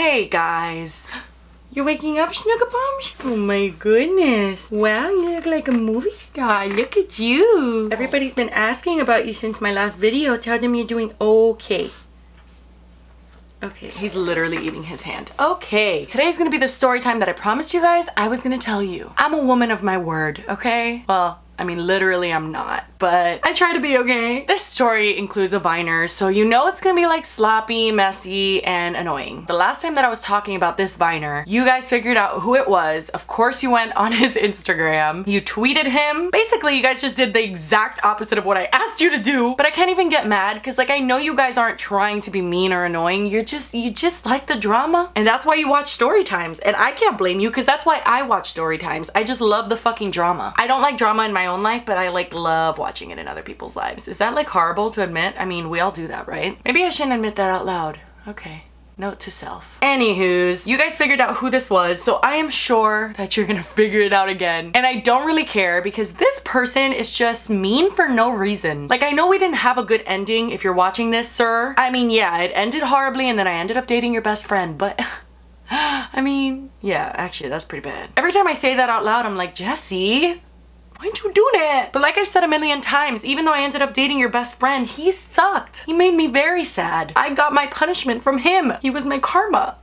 Hey guys. You're waking up, Snuggapums? Oh my goodness. Wow, you look like a movie star. Look at you. Everybody's been asking about you since my last video. Tell them you're doing okay. Okay, he's literally eating his hand. Okay, today's gonna be the story time that I promised you guys I was gonna tell you. I'm a woman of my word, okay? Well, I mean, literally I'm not, but I try to be, okay? This story includes a Viner, so you know it's gonna be like sloppy, messy, and annoying. The last time that I was talking about this Viner, you guys figured out who it was. Of course you went on his Instagram, you tweeted him. Basically, you guys just did the exact opposite of what I asked you to do, but I can't even get mad because like I know you guys aren't trying to be mean or annoying. You just like the drama, and that's why you watch story times, and I can't blame you because that's why I watch story times. I just love the fucking drama. I don't like drama in my own life, but I like love watching it in other people's lives. Is that like horrible to admit? I mean, we all do that, right? Maybe I shouldn't admit that out loud. Okay. Note to self. Anywho's, you guys figured out who this was, so I am sure that you're gonna figure it out again. And I don't really care because this person is just mean for no reason. Like, I know we didn't have a good ending if you're watching this, sir. I mean, yeah, it ended horribly and then I ended up dating your best friend, but I mean, yeah, actually, that's pretty bad. Every time I say that out loud, I'm like, Jesse, why'd you do that? But like I've said a million times, even though I ended up dating your best friend, he sucked. He made me very sad. I got my punishment from him. He was my karma.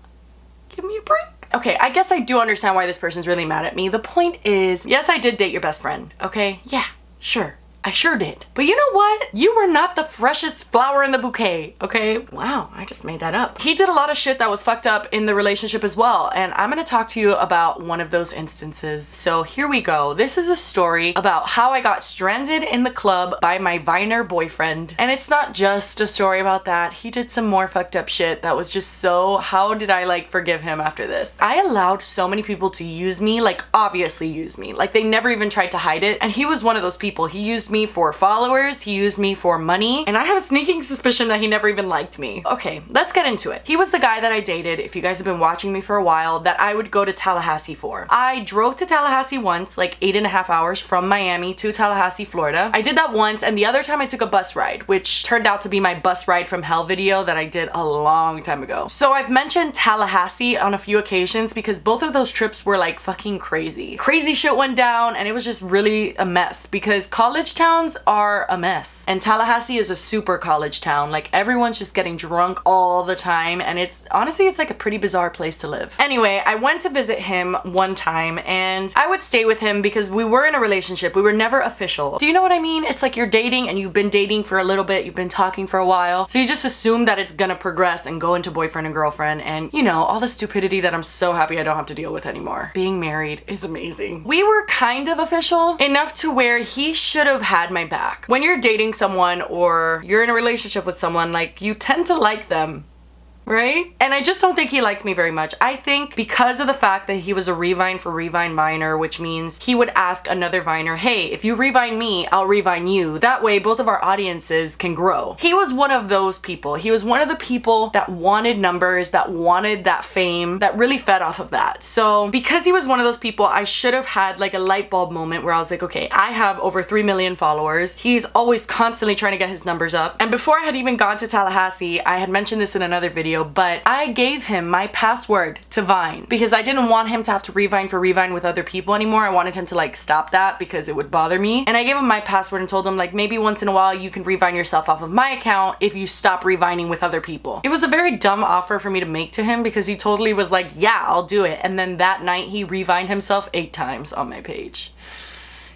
Give me a break. Okay, I guess I do understand why this person's really mad at me. The point is, yes, I did date your best friend, okay? Yeah, sure. I sure did. But you know what? You were not the freshest flower in the bouquet, okay? Wow, I just made that up. He did a lot of shit that was fucked up in the relationship as well, and I'm gonna talk to you about one of those instances. So here we go. This is a story about how I got stranded in the club by my Viner boyfriend. And it's not just a story about that. He did some more fucked up shit that was just so, how did I like forgive him after this? I allowed so many people to use me, like obviously use me. Like they never even tried to hide it. And he was one of those people. He used me for followers, he used me for money, and I have a sneaking suspicion that he never even liked me. Okay, let's get into it. He was the guy that I dated, if you guys have been watching me for a while, that I would go to Tallahassee for. I drove to Tallahassee once, like 8.5 hours from Miami to Tallahassee, Florida. I did that once, and the other time I took a bus ride, which turned out to be my bus ride from hell video that I did a long time ago. So I've mentioned Tallahassee on a few occasions because both of those trips were like fucking crazy. Crazy shit went down, and it was just really a mess because college towns are a mess. And Tallahassee is a super college town. Like everyone's just getting drunk all the time, and it's honestly, it's like a pretty bizarre place to live. Anyway, I went to visit him one time and I would stay with him because we were in a relationship. We were never official. Do you know what I mean? It's like you're dating and you've been dating for a little bit, you've been talking for a while. So you just assume that it's gonna progress and go into boyfriend and girlfriend and you know, all the stupidity that I'm so happy I don't have to deal with anymore. Being married is amazing. We were kind of official enough to where he should have had my back. When you're dating someone or you're in a relationship with someone, like you tend to like them, right? And I just don't think he liked me very much. I think because of the fact that he was a Revine for Revine Viner, which means he would ask another Viner, hey, if you Revine me, I'll Revine you. That way both of our audiences can grow. He was one of those people. He was one of the people that wanted numbers, that wanted that fame, that really fed off of that. So because he was one of those people, I should have had like a light bulb moment where I was like, okay, I have over 3 million followers. He's always constantly trying to get his numbers up. And before I had even gone to Tallahassee, I had mentioned this in another video, but I gave him my password to Vine because I didn't want him to have to Revine for Revine with other people anymore. I wanted him to like stop that because it would bother me. And I gave him my password and told him like maybe once in a while you can Revine yourself off of my account if you stop Revining with other people. It was a very dumb offer for me to make to him because he totally was like, yeah, I'll do it. And then that night he Revined himself 8 times on my page.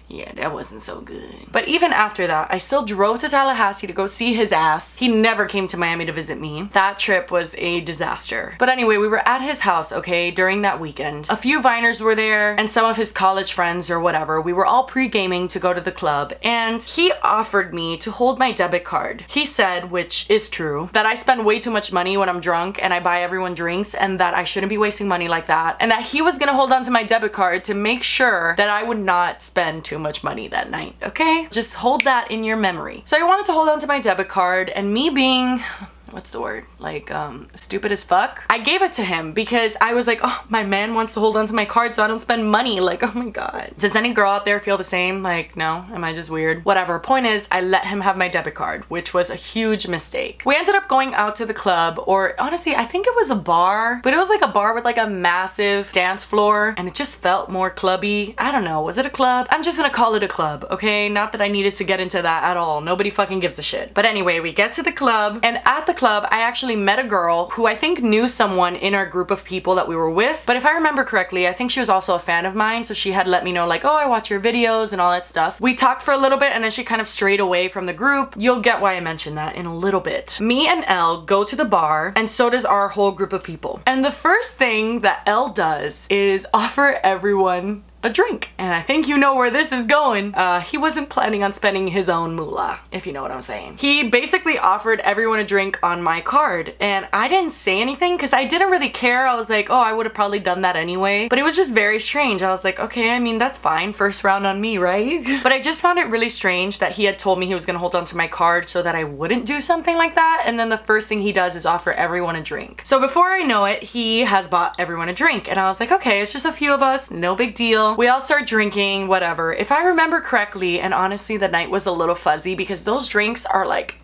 Yeah, that wasn't so good. But even after that, I still drove to Tallahassee to go see his ass. He never came to Miami to visit me. That trip was a disaster. But anyway, we were at his house, okay, during that weekend. A few Viners were there and some of his college friends or whatever. We were all pre-gaming to go to the club and he offered me to hold my debit card. He said, which is true, that I spend way too much money when I'm drunk and I buy everyone drinks and that I shouldn't be wasting money like that. And that he was gonna hold on to my debit card to make sure that I would not spend too much money that night, okay? Just hold that in your memory. So I wanted to hold on to my debit card and me being what's the word? Like, stupid as fuck. I gave it to him because I was like, oh, my man wants to hold on to my card so I don't spend money. Like, oh my God. Does any girl out there feel the same? Like, no? Am I just weird? Whatever. Point is, I let him have my debit card, which was a huge mistake. We ended up going out to the club, or honestly, I think it was a bar, but it was like a bar with like a massive dance floor, and it just felt more clubby. I don't know. Was it a club? I'm just gonna call it a club, okay? Not that I needed to get into that at all. Nobody fucking gives a shit. But anyway, we get to the club, and at the club, I actually met a girl who I think knew someone in our group of people that we were with. But if I remember correctly, I think she was also a fan of mine, so she had let me know like, oh, I watch your videos and all that stuff. We talked for a little bit, and then she kind of strayed away from the group. You'll get why I mentioned that in a little bit. Me and Elle go to the bar, and so does our whole group of people. And the first thing that Elle does is offer everyone a drink. And I think you know where this is going. He wasn't planning on spending his own moolah, if you know what I'm saying. He basically offered everyone a drink on my card, and I didn't say anything because I didn't really care. I was like, oh, I would have probably done that anyway. But it was just very strange. I was like, okay, I mean, that's fine. First round on me, right? But I just found it really strange that he had told me he was gonna hold on to my card so that I wouldn't do something like that. And then the first thing he does is offer everyone a drink. So before I know it, he has bought everyone a drink. And I was like, okay, it's just a few of us, no big deal. We all start drinking, whatever. If I remember correctly, and honestly the night was a little fuzzy because those drinks are like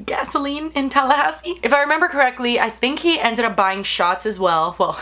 gasoline in Tallahassee. If I remember correctly, I think he ended up buying shots as well. Well,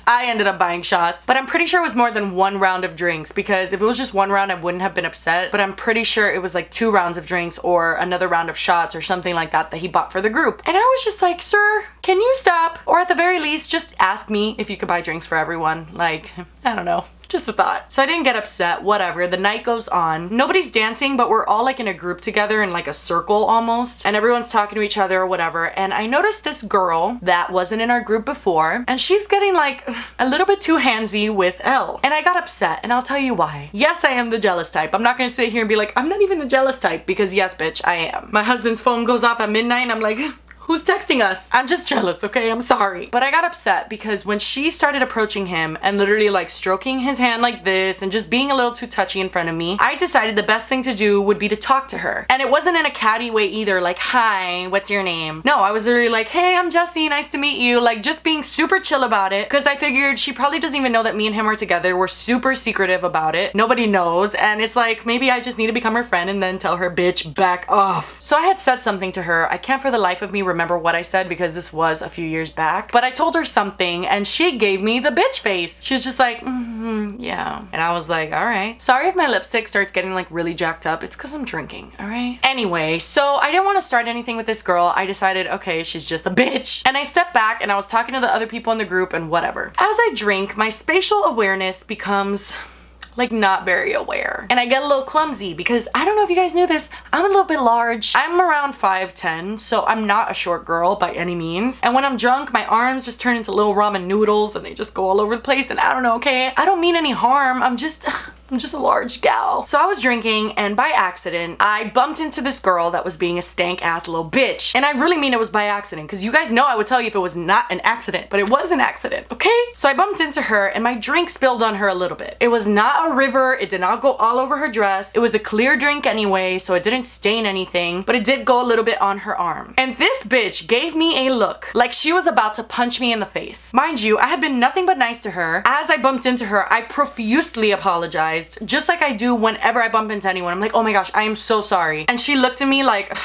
I ended up buying shots, but I'm pretty sure it was more than one round of drinks, because if it was just one round, I wouldn't have been upset, but I'm pretty sure it was like 2 rounds of drinks or another round of shots or something like that that he bought for the group. And I was just like, sir, can you stop? Or at the very least, just ask me if you could buy drinks for everyone. Like, I don't know. Just a thought. So I didn't get upset, whatever. The night goes on. Nobody's dancing, but we're all like in a group together in like a circle almost. And everyone's talking to each other or whatever. And I noticed this girl that wasn't in our group before, and she's getting like a little bit too handsy with Elle. And I got upset, and I'll tell you why. Yes, I am the jealous type. I'm not gonna sit here and be like, I'm not even the jealous type, because yes, bitch, I am. My husband's phone goes off at midnight and I'm like, who's texting us? I'm just jealous, okay? I'm sorry. But I got upset because when she started approaching him and literally like stroking his hand like this and just being a little too touchy in front of me, I decided the best thing to do would be to talk to her. And it wasn't in a catty way either, like, hi, what's your name? No, I was literally like, hey, I'm Jessie, nice to meet you. Like, just being super chill about it, because I figured she probably doesn't even know that me and him are together. We're super secretive about it. Nobody knows. And it's like, maybe I just need to become her friend and then tell her, bitch, back off. So I had said something to her. I can't for the life of me remember what I said because this was a few years back, but I told her something and she gave me the bitch face. She's just like, yeah. And I was like, all right. Sorry if my lipstick starts getting like really jacked up. It's because I'm drinking, all right? Anyway, so I didn't want to start anything with this girl. I decided, okay, she's just a bitch. And I stepped back and I was talking to the other people in the group and whatever. As I drink, my spatial awareness becomes like not very aware. And I get a little clumsy because I don't know if you guys knew this, I'm a little bit large. I'm around 5'10", so I'm not a short girl by any means. And when I'm drunk, my arms just turn into little ramen noodles and they just go all over the place, and I don't know, okay? I don't mean any harm. I'm just a large gal. So I was drinking, and by accident, I bumped into this girl that was being a stank ass little bitch. And I really mean it was by accident, because you guys know I would tell you if it was not an accident, but it was an accident, okay? So I bumped into her and my drink spilled on her a little bit. It was not a river, it did not go all over her dress. It was a clear drink anyway, so it didn't stain anything, but it did go a little bit on her arm. And this bitch gave me a look like she was about to punch me in the face. Mind you, I had been nothing but nice to her. As I bumped into her, I profusely apologized, just like I do whenever I bump into anyone. I'm like, oh my gosh, I am so sorry. And she looked at me like,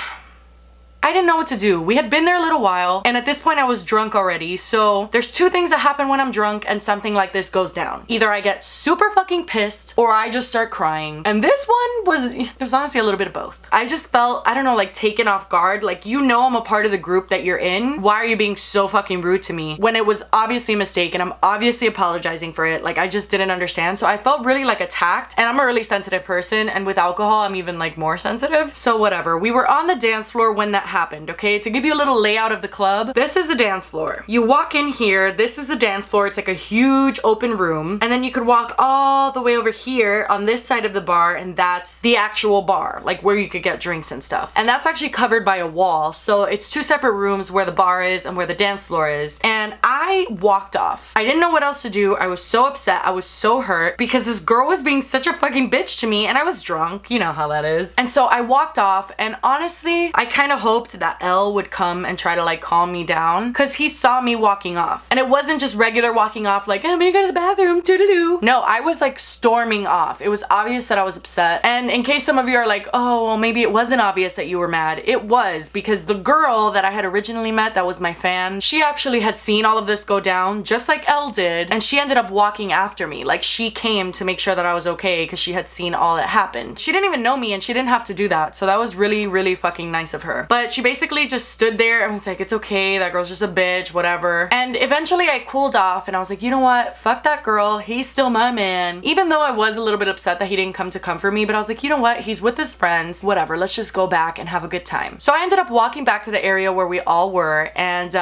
I didn't know what to do. We had been there a little while, and at this point I was drunk already. So there's 2 things that happen when I'm drunk and something like this goes down. Either I get super fucking pissed or I just start crying. And this one it was honestly a little bit of both. I just felt, I don't know, like taken off guard. Like, you know I'm a part of the group that you're in. Why are you being so fucking rude to me? When it was obviously a mistake and I'm obviously apologizing for it. Like, I just didn't understand. So I felt really like attacked, and I'm a really sensitive person, and with alcohol I'm even like more sensitive. So whatever. We were on the dance floor when that happened, okay? To give you a little layout of the club, this is a dance floor. You walk in here, this is a dance floor. It's like a huge open room, and then you could walk all the way over here on this side of the bar, and that's the actual bar, like where you could get drinks and stuff. And that's actually covered by a wall, so it's 2 separate rooms where the bar is and where the dance floor is. And I walked off. I didn't know what else to do. I was so upset. I was so hurt because this girl was being such a fucking bitch to me, and I was drunk. You know how that is. And so I walked off, and honestly, I kind of hoped hoped that Elle would come and try to like calm me down because he saw me walking off. And it wasn't just regular walking off like, I'm gonna go to the bathroom, doo-doo-doo. No, I was like storming off. It was obvious that I was upset. And in case some of you are like, oh, well, maybe it wasn't obvious that you were mad. It was, because the girl that I had originally met that was my fan, she actually had seen all of this go down just like Elle did, and she ended up walking after me. Like, she came to make sure that I was okay because she had seen all that happened. She didn't even know me and she didn't have to do that, so that was really, really fucking nice of her. But she basically just stood there and was like, it's okay, that girl's just a bitch, whatever. And eventually I cooled off and I was like, you know what, fuck that girl, he's still my man. Even though I was a little bit upset that he didn't come to comfort me, but I was like, you know what, he's with his friends, whatever, let's just go back and have a good time. So I ended up walking back to the area where we all were, and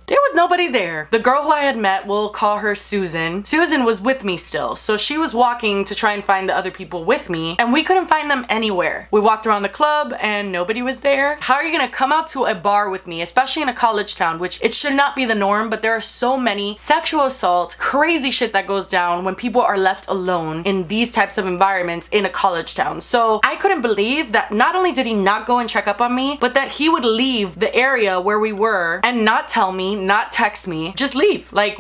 there was nobody there. The girl who I had met, we'll call her Susan. Susan was with me still, so she was walking to try and find the other people with me, and we couldn't find them anywhere. We walked around the club and nobody was there. How are you gonna come out to a bar with me, especially in a college town, which it should not be the norm, but there are so many sexual assault, crazy shit that goes down when people are left alone in these types of environments in a college town. So I couldn't believe that not only did he not go and check up on me, but that he would leave the area where we were and not tell me, not text me, just leave. Like,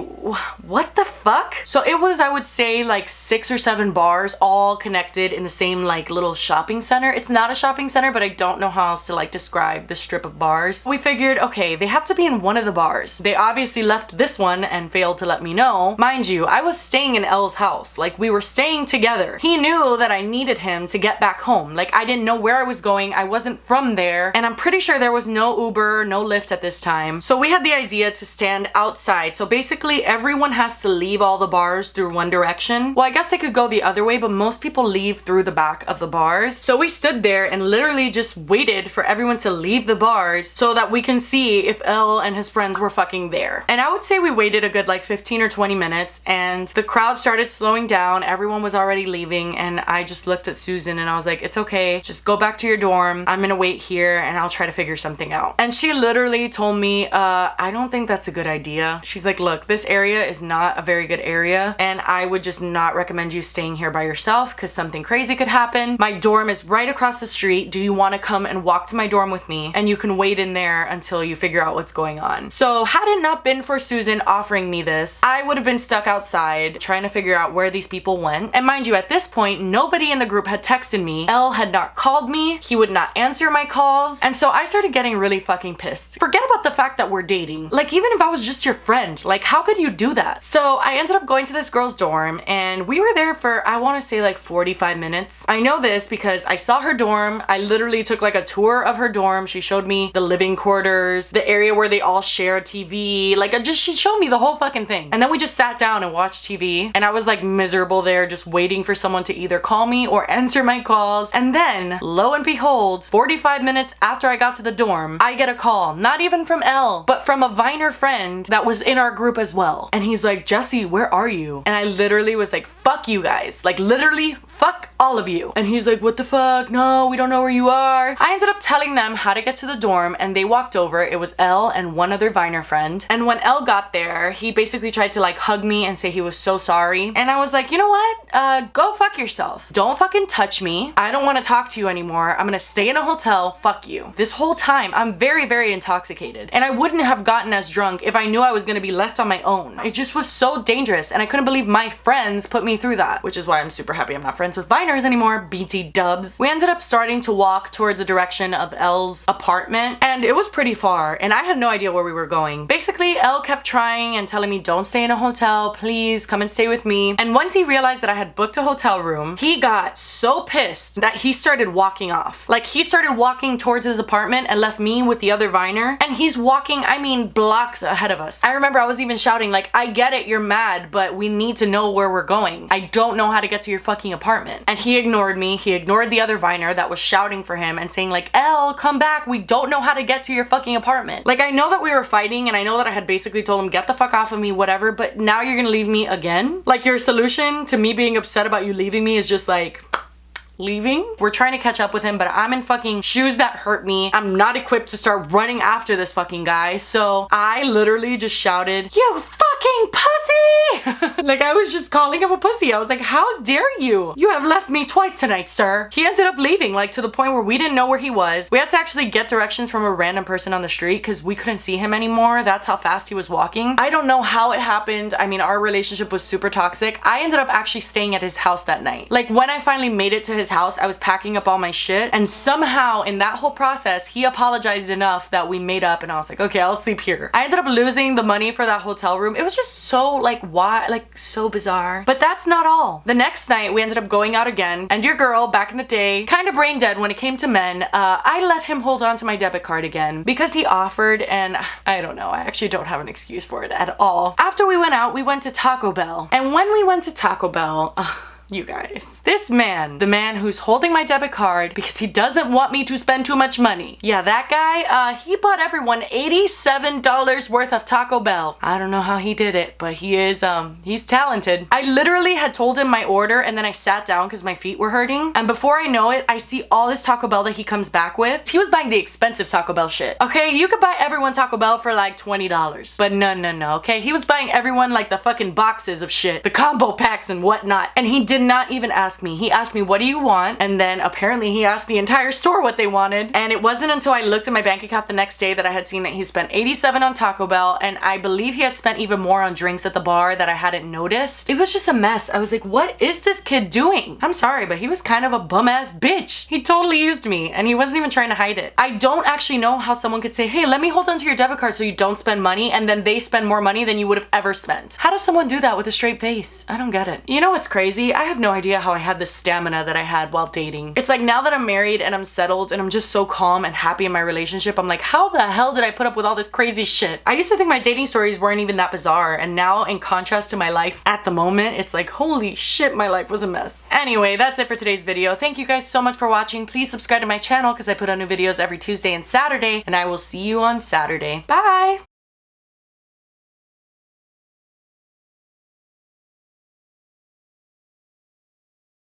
what the fuck? So it was, I would say, like 6 or 7 bars all connected in the same like little shopping center. It's not a shopping center, but I don't know how else to like describe the strip of bars. We figured, okay, they have to be in one of the bars. They obviously left this one and failed to let me know. Mind you, I was staying in Elle's house. Like, we were staying together. He knew that I needed him to get back home. Like, I didn't know where I was going. I wasn't from there, and I'm pretty sure there was no Uber, no Lyft at this time. So we had the idea to stand outside. So basically everyone has to leave all the bars through one direction. Well, I guess they could go the other way, but most people leave through the back of the bars. So we stood there and literally just waited for everyone to leave the bars so that we can see if Elle and his friends were fucking there. And I would say we waited a good like 15 or 20 minutes, and the crowd started slowing down. Everyone was already leaving, and I just looked at Susan and I was like, it's okay, just go back to your dorm. I'm gonna wait here and I'll try to figure something out. And she literally told me, I don't think that's a good idea. She's like, look, this area is not a very good area, and I would just not recommend you staying here by yourself because something crazy could happen. My dorm is right across the street. Do you want to come and walk to my dorm with me? And you can wait in there until you figure out what's going on. So had it not been for Susan offering me this, I would have been stuck outside trying to figure out where these people went. And mind you, at this point, nobody in the group had texted me. Elle had not called me. He would not answer my calls. And so I started getting really fucking pissed. Forget about the fact that we're dating. Like, even if I was just your friend, like, how could you do that? So I ended up going to this girl's dorm, and we were there for, I want to say, like 45 minutes. I know this because I saw her dorm. I literally took like a tour of her dorm. She showed me the living quarters, the area where they all share a TV. Like, she showed me the whole fucking thing. And then we just sat down and watched TV, and I was like miserable there, just waiting for someone to either call me or answer my calls. And then, lo and behold, 45 minutes after I got to the dorm, I get a call, not even from Elle, but from a Viner friend that was in our group as well. And he's like, Jessie, where are you? And I literally was like, fuck you guys. Like, literally, fuck all of you. And he's like, what the fuck? No, we don't know where you are. I ended up telling them how to get to the dorm, and they walked over. It was Elle and one other Viner friend. And when Elle got there, he basically tried to like hug me and say he was so sorry. And I was like, you know what? Go fuck yourself. Don't fucking touch me. I don't want to talk to you anymore. I'm gonna stay in a hotel. Fuck you. This whole time, I'm very, very intoxicated. And I wouldn't have gotten as drunk if I knew I was gonna be left on my own. It just was so dangerous, and I couldn't believe my friends put me through that, which is why I'm super happy I'm not friends with Viners anymore. BT dubs. We ended up starting to walk towards the direction of Elle's apartment, and it was pretty far, and I had no idea where we were going. Basically, Elle kept trying and telling me, don't stay in a hotel, please come and stay with me. And once he realized that I had booked a hotel room, he got so pissed that he started walking off. Like, he started walking towards his apartment and left me with the other Viner, and he's walking, I mean, blocks ahead of us. I remember I was even shouting like, I get it, you're mad, but we need to know where we're going. I don't know how to get to your fucking apartment. And he ignored me. He ignored the other Viner that was shouting for him and saying like, Elle, come back. We don't know how to get to your fucking apartment. Like, I know that we were fighting, and I know that I had basically told him, get the fuck off of me, whatever, but now you're gonna leave me again? Like, your solution to me being upset about you leaving me is just like, leaving? We're trying to catch up with him, but I'm in fucking shoes that hurt me. I'm not equipped to start running after this fucking guy. So I literally just shouted, you fucking fucking pussy! Like, I was just calling him a pussy. I was like, how dare you? You have left me twice tonight, sir. He ended up leaving, like, to the point where we didn't know where he was. We had to actually get directions from a random person on the street because we couldn't see him anymore. That's how fast he was walking. I don't know how it happened. I mean, our relationship was super toxic. I ended up actually staying at his house that night. Like, when I finally made it to his house, I was packing up all my shit, and somehow in that whole process, he apologized enough that we made up, and I was like, okay, I'll sleep here. I ended up losing the money for that hotel room. It was just so, like, why? Like, so bizarre. But that's not all. The next night, we ended up going out again, and your girl, back in the day, kind of brain dead when it came to men, I let him hold on to my debit card again because he offered, and I don't know, I actually don't have an excuse for it at all. After we went out, we went to Taco Bell. And when we went to Taco Bell, you guys, this man, the man who's holding my debit card because he doesn't want me to spend too much money. Yeah, that guy, he bought everyone $87 worth of Taco Bell. I don't know how he did it, but he is, he's talented. I literally had told him my order and then I sat down because my feet were hurting. And before I know it, I see all this Taco Bell that he comes back with. He was buying the expensive Taco Bell shit. Okay, you could buy everyone Taco Bell for like $20. But no, okay? He was buying everyone like the fucking boxes of shit, the combo packs and whatnot. And he did not even ask me. He asked me, what do you want? And then apparently he asked the entire store what they wanted. And it wasn't until I looked at my bank account the next day that I had seen that he spent $87 on Taco Bell, and I believe he had spent even more on drinks at the bar that I hadn't noticed. It was just a mess. I was like, what is this kid doing? I'm sorry, but he was kind of a bum ass bitch. He totally used me and he wasn't even trying to hide it. I don't actually know how someone could say, hey, let me hold onto your debit card so you don't spend money, and then they spend more money than you would have ever spent. How does someone do that with a straight face? I don't get it. You know what's crazy? I have no idea how I had the stamina that I had while dating. It's like now that I'm married and I'm settled and I'm just so calm and happy in my relationship, I'm like, how the hell did I put up with all this crazy shit? I used to think my dating stories weren't even that bizarre, and now in contrast to my life at the moment, it's like, holy shit, my life was a mess. Anyway, that's it for today's video. Thank you guys so much for watching. Please subscribe to my channel because I put out new videos every Tuesday and Saturday, and I will see you on Saturday. Bye!